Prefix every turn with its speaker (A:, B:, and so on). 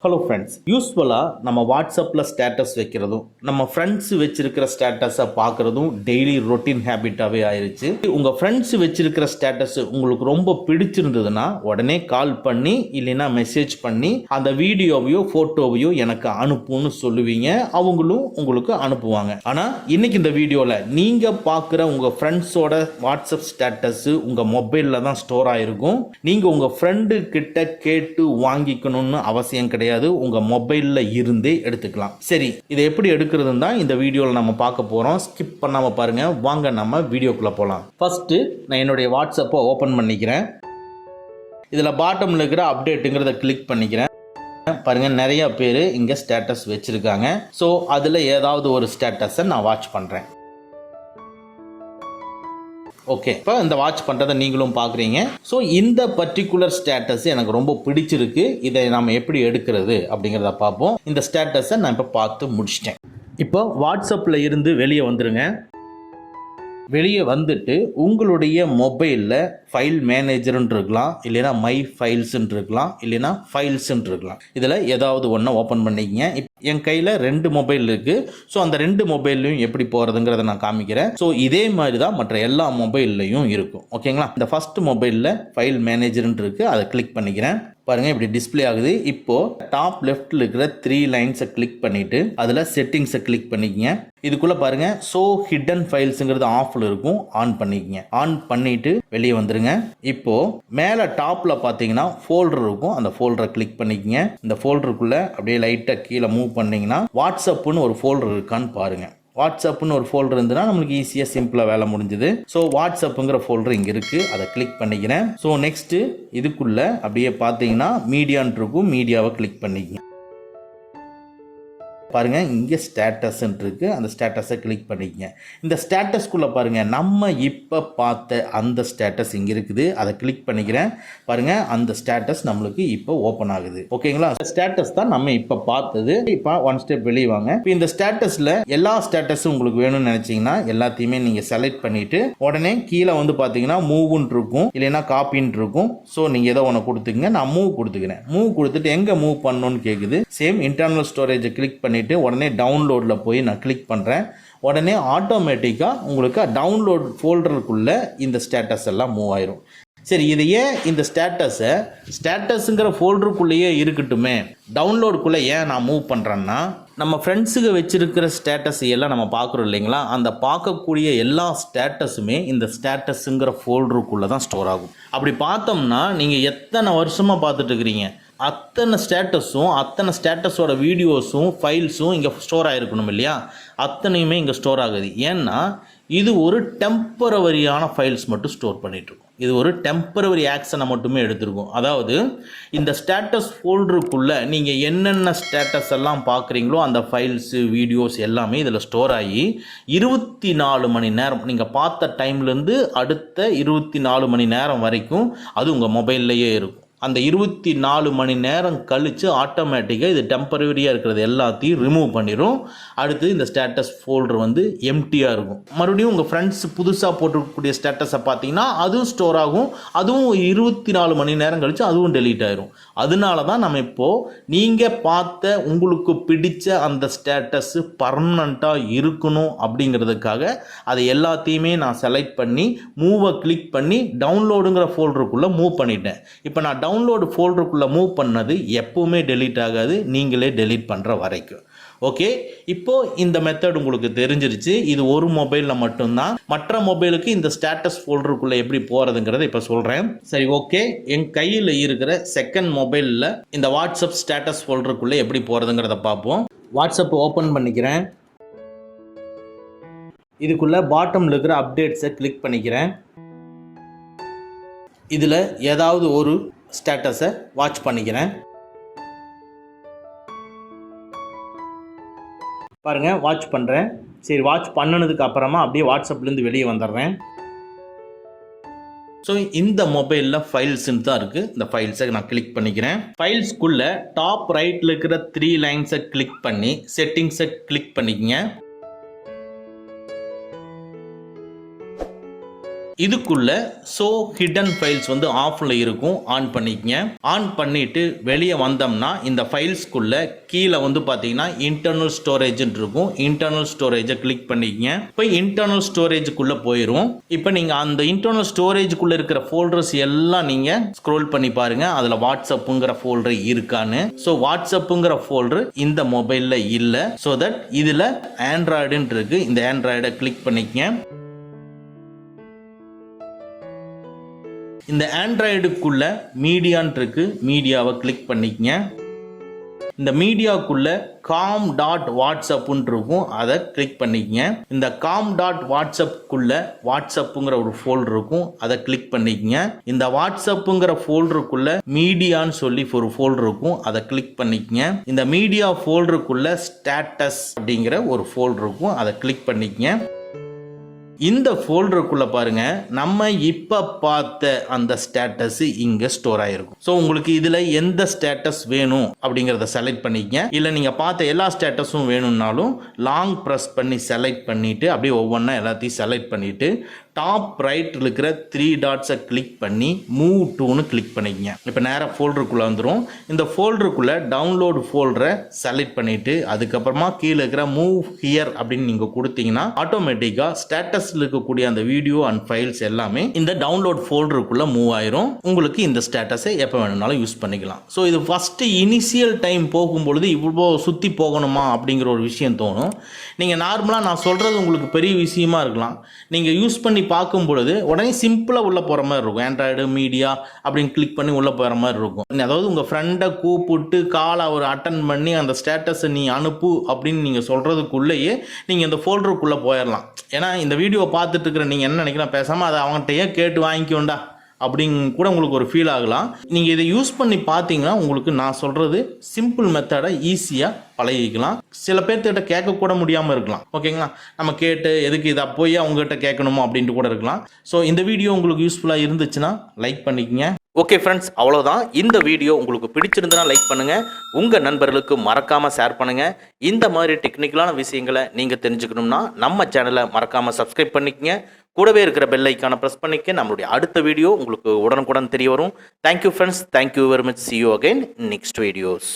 A: Hello friends, யூஸ்வலாக நம்ம வாட்ஸ்அப்பில் ஸ்டேட்டஸ் வைக்கிறதும் நம்ம ஃப்ரெண்ட்ஸ் வச்சிருக்கிற ஸ்டேட்டஸை பார்க்குறதும் டெய்லி ரொட்டீன் ஹேபிட்டாகவே ஆயிடுச்சு. உங்கள் ஃப்ரெண்ட்ஸ் வச்சிருக்கிற ஸ்டேட்டஸ் உங்களுக்கு ரொம்ப பிடிச்சிருந்ததுன்னா உடனே கால் பண்ணி இல்லைன்னா மெசேஜ் பண்ணி அந்த வீடியோவையோ ஃபோட்டோவையோ எனக்கு அனுப்புன்னு சொல்லுவீங்க. அவங்களும் உங்களுக்கு அனுப்புவாங்க. ஆனால் இன்னைக்கு இந்த வீடியோவில் நீங்கள் பார்க்குற உங்கள் ஃப்ரெண்ட்ஸோட வாட்ஸ்அப் ஸ்டேட்டஸ் உங்கள் மொபைலில் தான் ஸ்டோர் ஆகிருக்கும். நீங்கள் உங்கள் ஃப்ரெண்டு கிட்ட கேட்டு வாங்கிக்கணும்னு அவசியம் கிடையாது. உங்க மொபைல்ல இருந்தே எடுத்துக்கலாம். சரி, இதை எப்படி எடுக்கிறதுன்னு தான் இந்த வீடியோவில் நம்ம பார்க்க போறோம். ஸ்கிப் பண்ணாம பாருங்க. வாங்க நம்ம வீடியோக்குள்ள போலாம். ஃபர்ஸ்ட் நான் என்னுடைய வாட்ஸ்அப்பை ஓபன் பண்ணிக்கிறேன். இதுல பாட்டம்ல இருக்கிற அப்டேட்டுங்கிறத கிளிக் பண்ணிக்கிறேன். பாருங்க, நிறைய பேர் இங்க ஸ்டேட்டஸ் வச்சிருக்காங்க. ஸோ அதுல ஏதாவது ஒரு ஸ்டேட்டஸை நான் வாட்ச் பண்றேன். ஓகே, இப்போ இந்த வாட்ச் பண்ணுறதை நீங்களும் பார்க்குறீங்க. ஸோ இந்த பர்டிகுலர் ஸ்டேட்டஸ் எனக்கு ரொம்ப பிடிச்சிருக்கு. இதை நம்ம எப்படி எடுக்கிறது அப்படிங்கிறத பார்ப்போம். இந்த ஸ்டேட்டஸை நான் இப்போ பார்த்து முடிச்சிட்டேன். இப்போ வாட்ஸ்அப்பில் இருந்து வெளியே வந்துடுங்க. வெளியே வந்துட்டு உங்களுடைய மொபைலில் ஃபைல் மேனேஜர்ன்னு இருக்கலாம், இல்லைன்னா மை ஃபைல்ஸ்ன்னு இருக்கலாம், இல்லைன்னா ஃபைல்ஸ்ன்னு இருக்கலாம். இதில் ஏதாவது ஒன்று ஓப்பன் பண்ணிக்கங்க. என் கையில் 2 மொபைல் இருக்குது. ஸோ அந்த 2 மொபைல்லையும் எப்படி போகிறதுங்கிறத நான் காமிக்கிறேன். ஸோ இதே மாதிரி தான் மற்ற எல்லா மொபைல்லையும் இருக்கும். ஓகேங்களா? இந்த ஃபர்ஸ்ட் மொபைலில் ஃபைல் மேனேஜர்ன்னு இருக்குது. அதை கிளிக் பண்ணிக்கிறேன். பாருங்கள், இப்படி டிஸ்பிளே ஆகுது. இப்போது டாப் லெஃப்டில் இருக்கிற 3 லைன்ஸை கிளிக் பண்ணிவிட்டு அதில் செட்டிங்ஸை கிளிக் பண்ணிக்கங்க. இதுக்குள்ளே பாருங்கள், ஷோ ஹிடன் ஃபைல்ஸுங்கிறது ஆஃபில் இருக்கும். ஆன் பண்ணிக்கங்க. ஆன் பண்ணிவிட்டு வெளியே வந்துடுங்க. இப்போது மேலே டாப்பில் பார்த்தீங்கன்னா ஃபோல்டர் இருக்கும். அந்த ஃபோல்டரை கிளிக் பண்ணிக்கங்க. இந்த ஃபோல்டருக்குள்ளே அப்படியே லைட்டாக கீழே மூவ் பண்ணிங்கன்னா வாட்ஸ்அப்புன்னு ஒரு ஃபோல்டர் இருக்கான்னு பாருங்கள். வாட்ஸ்அப்னு ஒரு ஃபோல்டர் இருந்ததுன்னா நம்மளுக்கு ஈஸியாக சிம்பிளாக வேலை முடிஞ்சுது. ஸோ வாட்ஸ்அப்புங்கிற ஃபோல்டர் இங்கே இருக்குது. அதை கிளிக் பண்ணிக்கிறேன். ஸோ நெக்ஸ்ட்டு இதுக்குள்ளே அப்படியே பார்த்தீங்கன்னா மீடியான்னு இருக்கும். மீடியாவை கிளிக் பண்ணிக்கங்க. பாருங்கள், இங்கே ஸ்டேட்டஸ்ன்னு இருக்குது. அந்த ஸ்டேட்டஸை கிளிக் பண்ணிக்கங்க. இந்த ஸ்டேட்டஸ்குள்ளே பாருங்கள், நம்ம இப்போ பார்த்த அந்த ஸ்டேட்டஸ் இங்கே இருக்குது. அதை கிளிக் பண்ணிக்கிறேன். பாருங்கள், அந்த ஸ்டேட்டஸ் நம்மளுக்கு இப்போ ஓப்பன் ஆகுது. ஓகேங்களா? ஸ்டேட்டஸ் தான் நம்ம இப்போ பார்த்தது. இப்போ ஒன் ஸ்டெப் வெளியே வாங்க. இப்போ இந்த ஸ்டேட்டஸில் எல்லா ஸ்டேட்டஸும் உங்களுக்கு வேணும்னு நினச்சிங்கன்னா எல்லாத்தையுமே நீங்கள் செலக்ட் பண்ணிவிட்டு உடனே கீழே வந்து பார்த்தீங்கன்னா மூவ்ன்னு இருக்கும், இல்லைன்னா காப்பின்னு இருக்கும். ஸோ நீங்கள் ஏதோ ஒன்று கொடுத்துக்குங்க. நான் மூவ் கொடுத்துக்கிறேன். மூவ் கொடுத்துட்டு எங்கே மூவ் பண்ணணும்னு கேட்குது. சேம் இன்டர்னல் ஸ்டோரேஜை கிளிக் பண்ணி உடனே டவுன்லோடில் போய் நான் கிளிக் பண்ணுறேன். உடனே ஆட்டோமேட்டிக்காக உங்களுக்கு டவுன்லோட் ஃபோல்டருக்குள்ளே இந்த ஸ்டேட்டஸ் எல்லாம் மூவ் ஆயிரும். சரி, இது ஏன் இந்த ஸ்டேட்டஸுங்கிற ஃபோல்டருக்குள்ளேயே இருக்கட்டுமே, டவுன்லோடுக்குள்ளே ஏன் நான் மூவ் பண்ணுறேன்னா, நம்ம ஃப்ரெண்ட்ஸுக்கு வச்சிருக்கிற ஸ்டேட்டஸ் எல்லாம் நம்ம பார்க்குறோம் இல்லைங்களா? அந்த பார்க்கக்கூடிய எல்லா ஸ்டேட்டஸுமே இந்த ஸ்டேட்டஸுங்கிற ஃபோல்டருக்குள்ளே தான் ஸ்டோர் ஆகும். அப்படி பார்த்தோம்னா நீங்கள் எத்தனை வருஷமாக பார்த்துட்டு இருக்கிறீங்க, அத்தனை ஸ்டேட்டஸோட வீடியோஸும் ஃபைல்ஸும் இங்கே ஸ்டோர் ஆகிருக்கணும் இல்லையா? அத்தனையுமே இங்கே ஸ்டோர் ஆகுது. ஏன்னா இது ஒரு டெம்பரவரியான ஃபைல்ஸ் மட்டும் ஸ்டோர் பண்ணிகிட்ருக்கும். இது ஒரு டெம்பரவரி ஆக்ஷனை மட்டுமே எடுத்துருக்கும். அதாவது இந்த ஸ்டேட்டஸ் ஃபோல்டருக்குள்ளே நீங்கள் என்னென்ன ஸ்டேட்டஸ் எல்லாம் பார்க்குறீங்களோ அந்த ஃபைல்ஸு வீடியோஸ் எல்லாமே இதில் ஸ்டோர் ஆகி 24 மணி நேரம் நீங்கள் பார்த்த டைம்லேருந்து அடுத்த 24 மணி நேரம் வரைக்கும் அது உங்கள் மொபைல்லையே இருக்கும். அந்த 24 மணி நேரம் கழித்து ஆட்டோமேட்டிக்காக இது டெம்பரவரியாக இருக்கிறது எல்லாத்தையும் ரிமூவ் பண்ணிடும். அடுத்து இந்த ஸ்டேட்டஸ் ஃபோல்டர் வந்து எம்டியாக இருக்கும். மறுபடியும் உங்கள் ஃப்ரெண்ட்ஸ் புதுசாக போட்டிருக்கக்கூடிய ஸ்டேட்டஸை பார்த்தீங்கன்னா அதுவும் ஸ்டோர் ஆகும். அதுவும் 24 மணி நேரம் கழித்து அதுவும் டெலீட் ஆயிரும். அதனால தான் நம்ம இப்போது நீங்கள் பார்த்த உங்களுக்கு பிடிச்ச அந்த ஸ்டேட்டஸு பர்மனண்ட்டாக இருக்கணும் அப்படிங்கிறதுக்காக அதை எல்லாத்தையுமே நான் செலக்ட் பண்ணி மூவை கிளிக் பண்ணி டவுன்லோடுங்கிற ஃபோல்டருக்குள்ளே மூவ் பண்ணிட்டேன். இப்போ நான் டவுன்லோடு ஃபோல்டருக்குள்ளே மூவ் பண்ணது எப்பவுமே டெலீட் ஆகாது, நீங்களே டெலீட் பண்ணுற வரைக்கும். ஓகே, இப்போ இந்த மெத்தட் உங்களுக்கு தெரிஞ்சிருச்சு. இது ஒரு மொபைலில் மட்டும்தான். மற்ற மொபைலுக்கு இந்த ஸ்டேட்டஸ் ஃபோல்டருக்குள்ளே எப்படி போகிறதுங்கிறத இப்போ சொல்கிறேன். சரி, ஓகே. என் கையில் இருக்கிற செகண்ட் மொபைலில் இந்த வாட்ஸ்அப் ஸ்டேட்டஸ் ஃபோல்டருக்குள்ளே எப்படி போகிறதுங்கிறத பார்ப்போம். வாட்ஸ்அப் ஓப்பன் பண்ணிக்கிறேன். இதுக்குள்ளே பாட்டமில் இருக்கிற அப்டேட்ஸை கிளிக் பண்ணிக்கிறேன். இதில் ஏதாவது ஒரு ஸ்டேட்டஸை வாட்ச் பண்ணிக்கிறேன். பாருங்கள், வாட்ச் பண்ணுறேன். சரி, வாட்ச் பண்ணினதுக்கு அப்புறமா அப்படியே வாட்ஸ்அப்லேருந்து வெளியே வந்துடுறேன். ஸோ இந்த மொபைலில் ஃபைல்ஸ்ன்னு தான் இருக்குது. இந்த ஃபைல்ஸை நான் கிளிக் பண்ணிக்கிறேன். ஃபைல்ஸ்க்குள்ளே டாப் ரைட்டில் இருக்கிற 3 லைன்ஸை கிளிக் பண்ணி செட்டிங்ஸை கிளிக் பண்ணிக்கங்க. இதுக்குள்ள ஷோ ஹிடன் ஃபைல்ஸ் வந்து ஆஃப்ல இருக்கும், ஆன் பண்ணிக்கங்க. ஆன் பண்ணிட்டு வெளியே வந்தோம்னா இந்த ஃபைல்ஸ்க்குள்ள கீழே வந்து பார்த்தீங்கன்னா இன்டர்னல் ஸ்டோரேஜ்னு இருக்கும். இன்டர்னல் ஸ்டோரேஜை கிளிக் பண்ணிக்கங்க. இப்போ இன்டர்னல் ஸ்டோரேஜுக்குள்ள போயிடும். இப்போ நீங்க அந்த இன்டர்னல் ஸ்டோரேஜுக்குள்ள இருக்கிற ஃபோல்டர்ஸ் எல்லாம் நீங்க ஸ்க்ரோல் பண்ணி பாருங்க, அதுல வாட்ஸ்அப்புங்கிற ஃபோல்டர் இருக்கான்னு. ஸோ வாட்ஸ்அப்புங்கிற ஃபோல்டர் இந்த மொபைல்ல இல்லை. ஸோ தட் இதுல ஆண்ட்ராய்டுன்னு இருக்கு, இந்த ஆண்ட்ராய்டை கிளிக் பண்ணிக்கங்க. இந்த ஆண்ட்ராய்டுக்குள்ள மீடியான் இருக்கு, மீடியாவை கிளிக் பண்ணிக்கங்க. இந்த மீடியாவுக்குள்ள காம் டாட் வாட்ஸ்அப்னு இருக்கும், அதை கிளிக் பண்ணிக்கங்க. இந்த காம் டாட் வாட்ஸ்அப்புக்குள்ள வாட்ஸ்அப்புங்கிற ஒரு ஃபோல்டர் இருக்கும், அதை கிளிக் பண்ணிக்கங்க. இந்த வாட்ஸ்அப்புங்கிற ஃபோல்டருக்குள்ள மீடியான்னு சொல்லி ஒரு ஃபோல்டர் இருக்கும், அதை கிளிக் பண்ணிக்கங்க. இந்த மீடியா ஃபோல்டருக்குள்ள ஸ்டேட்டஸ் அப்படிங்கிற ஒரு ஃபோல்டர் இருக்கும், அதை கிளிக் பண்ணிக்கங்க. இந்த ஃபோல்டருக்குள்ள பாருங்க, நம்ம இப்ப பார்த்த அந்த ஸ்டேட்டஸ் இங்க ஸ்டோர் ஆயிருக்கும். ஸோ உங்களுக்கு இதுல எந்த ஸ்டேட்டஸ் வேணும் அப்படிங்கிறத செலக்ட் பண்ணிக்கங்க. இல்லை நீங்க பார்த்த எல்லா ஸ்டேட்டஸும் வேணும்னாலும் லாங் ப்ரெஸ் பண்ணி செலக்ட் பண்ணிட்டு அப்படியே ஒவ்வொன்றா எல்லாத்தையும் செலக்ட் பண்ணிட்டு டாப் ரைட் இருக்கிற 3 டாட்ஸை கிளிக் பண்ணி மூவ் டூன்னு கிளிக் பண்ணிக்கங்க. இப்போ நேராக ஃபோல்டருக்குள்ளே வந்துடும். இந்த ஃபோல்டருக்குள்ளே டவுன்லோடு ஃபோல்டரை செலக்ட் பண்ணிவிட்டு அதுக்கப்புறமா கீழே இருக்கிற மூவ் ஹியர் அப்படின்னு நீங்கள் கொடுத்தீங்கன்னா ஆட்டோமேட்டிக்காக ஸ்டேட்டஸில் இருக்கக்கூடிய அந்த வீடியோ அண்ட் ஃபைல்ஸ் எல்லாமே இந்த டவுன்லோட் ஃபோல்டருக்குள்ளே மூவ் ஆயிரும். உங்களுக்கு இந்த ஸ்டேட்டஸை எப்போ வேணும்னாலும் யூஸ் பண்ணிக்கலாம். ஸோ இது ஃபஸ்ட்டு இனிஷியல் டைம் போகும்பொழுது இவ்வளோ சுற்றி போகணுமா அப்படிங்கிற ஒரு விஷயம் தோணும். நீங்கள் நார்மலாக நான் சொல்கிறது உங்களுக்கு பெரிய விஷயமா இருக்கலாம். நீங்கள் யூஸ் பண்ணி பார்க்கும் பொழுது உடனே சிம்பிளாக உள்ளே போகிற மாதிரி இருக்கும். ஆண்ட்ராய்டு மீடியா அப்படின்னு கிளிக் பண்ணி உள்ளே போகிற மாதிரி இருக்கும். அதாவது உங்கள் ஃப்ரெண்டை கூப்பிட்டு காலை அவர் அட்டன் பண்ணி அந்த ஸ்டேட்டஸை நீ அனுப்பு அப்படின்னு நீங்கள் சொல்கிறதுக்குள்ளேயே நீங்கள் இந்த ஃபோல்டருக்குள்ளே போயிடலாம். ஏன்னா இந்த வீடியோவை பார்த்துட்டு இருக்கிற நீங்கள் என்ன நினைக்கலாம், பேசாமல் அதை அவங்ககிட்டயே கேட்டு வாங்கிக்கோண்டா அப்படிங்க கூட உங்களுக்கு ஒரு ஃபீல் ஆகலாம். நீங்கள் இதை யூஸ் பண்ணி பார்த்தீங்கன்னா உங்களுக்கு நான் சொல்கிறது சிம்பிள் மெத்தடை ஈஸியாக பழகிக்கலாம். சில பேர்த்திட்ட கேட்கக்கூட முடியாமல் இருக்கலாம். ஓகேங்களா, நம்ம கேட்டு எதுக்கு இதை போய் அவங்ககிட்ட கேட்கணுமோ அப்படின்ட்டு கூட இருக்கலாம். ஸோ இந்த வீடியோ உங்களுக்கு யூஸ்ஃபுல்லாக இருந்துச்சுன்னா லைக் பண்ணிக்கங்க. ஓகே ஃப்ரெண்ட்ஸ், அவ்வளோதான். இந்த வீடியோ உங்களுக்கு பிடிச்சிருந்தனா லைக் பண்ணுங்கள், உங்கள் நண்பர்களுக்கு மறக்காமல் ஷேர் பண்ணுங்கள். இந்த மாதிரி டெக்னிக்கலான விஷயங்களை நீங்கள் தெரிஞ்சுக்கணும்னா நம்ம சேனலை மறக்காமல் சப்ஸ்கிரைப் பண்ணிக்கங்க. கூடவே இருக்கிற பெல் ஐக்கானை ப்ரெஸ் பண்ணிக்க நம்மளுடைய அடுத்த வீடியோ உங்களுக்கு உடனுக்குடன் தெரிய வரும். Thank you friends, thank you very much. see you again in next videos.